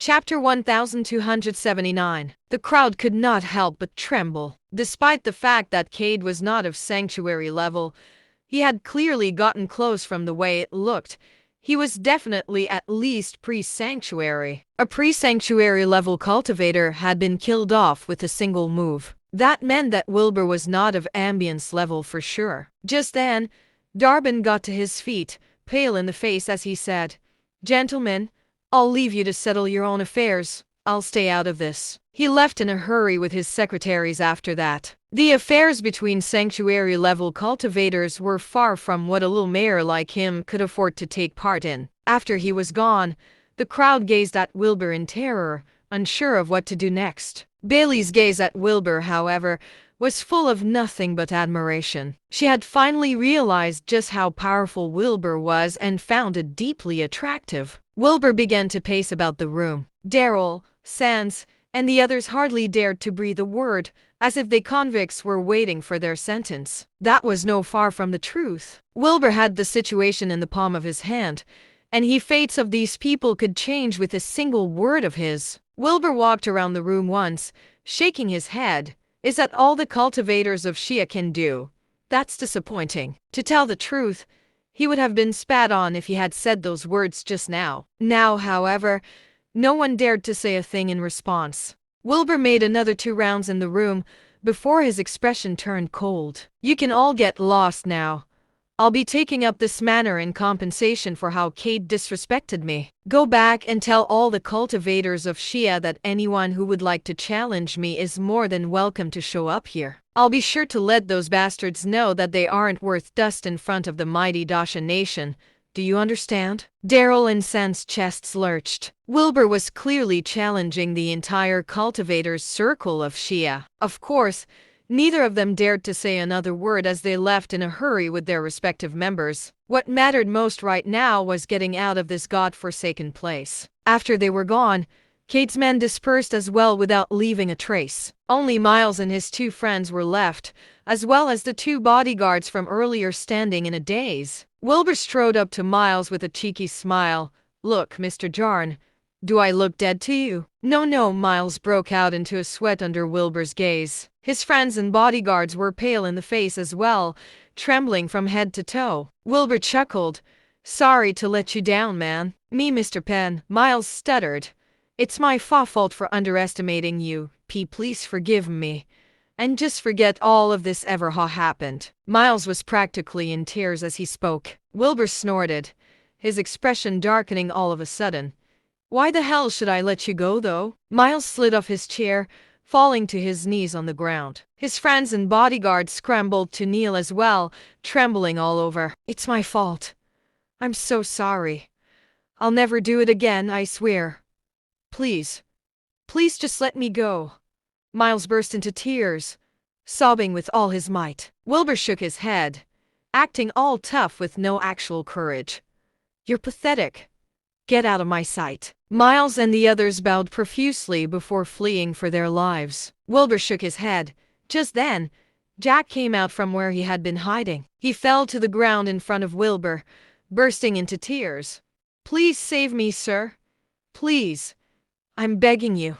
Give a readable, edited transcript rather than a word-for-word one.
Chapter 1279. The crowd could not help but tremble. Despite the fact that Cade was not of sanctuary level, he had clearly gotten close from the way it looked. He was definitely at least pre-sanctuary. A pre-sanctuary level cultivator had been killed off with a single move. That meant that Wilbur was not of ambience level for sure. Just then, Darbin got to his feet, pale in the face as he said, "Gentlemen, I'll leave you to settle your own affairs. I'll stay out of this." He left in a hurry with his secretaries after that. The affairs between sanctuary-level cultivators were far from what a little mayor like him could afford to take part in. After he was gone, the crowd gazed at Wilbur in terror, unsure of what to do next. Bailey's gaze at Wilbur, however, was full of nothing but admiration. She had finally realized just how powerful Wilbur was and found it deeply attractive. Wilbur began to pace about the room. Daryl, Sans, and the others hardly dared to breathe a word, as if the convicts were waiting for their sentence. That was no far from the truth. Wilbur had the situation in the palm of his hand, and the fates of these people could change with a single word of his. Wilbur walked around the room once, shaking his head. "Is that all the cultivators of Shia can do? That's disappointing." To tell the truth, he would have been spat on if he had said those words just now. Now, however, no one dared to say a thing in response. Wilbur made another 2 rounds in the room before his expression turned cold. "You can all get lost now. I'll be taking up this matter in compensation for how Cade disrespected me. Go back and tell all the cultivators of Shia that anyone who would like to challenge me is more than welcome to show up here. I'll be sure to let those bastards know that they aren't worth dust in front of the mighty Dasha nation. Do you understand?" Daryl and Sans' chests lurched. Wilbur was clearly challenging the entire cultivators' circle of Shia. Of course, neither of them dared to say another word as they left in a hurry with their respective members. What mattered most right now was getting out of this god-forsaken place. After they were gone, Cade's men dispersed as well without leaving a trace. Only Miles and his 2 friends were left, as well as the 2 bodyguards from earlier standing in a daze. Wilbur strode up to Miles with a cheeky smile. "Look, Mr. Jarn, do I look dead to you?" No, Miles broke out into a sweat under Wilbur's gaze. His friends and bodyguards were pale in the face as well, trembling from head to toe. Wilbur chuckled. "Sorry to let you down, man." "Me, Mr. Penn," Miles stuttered. "It's my fault for underestimating you. Please forgive me. And just forget all of this ever happened." Miles was practically in tears as he spoke. Wilbur snorted, his expression darkening all of a sudden. "Why the hell should I let you go, though?" Miles slid off his chair, falling to his knees on the ground. His friends and bodyguards scrambled to kneel as well, trembling all over. "It's my fault. I'm so sorry. I'll never do it again, I swear. Please just let me go." Miles burst into tears, sobbing with all his might. Wilbur shook his head, acting all tough with no actual courage. "You're pathetic. Get out of my sight." Miles and the others bowed profusely before fleeing for their lives. Wilbur shook his head. Just then, Jack came out from where he had been hiding. He fell to the ground in front of Wilbur, bursting into tears. "Please save me, sir. Please. I'm begging you."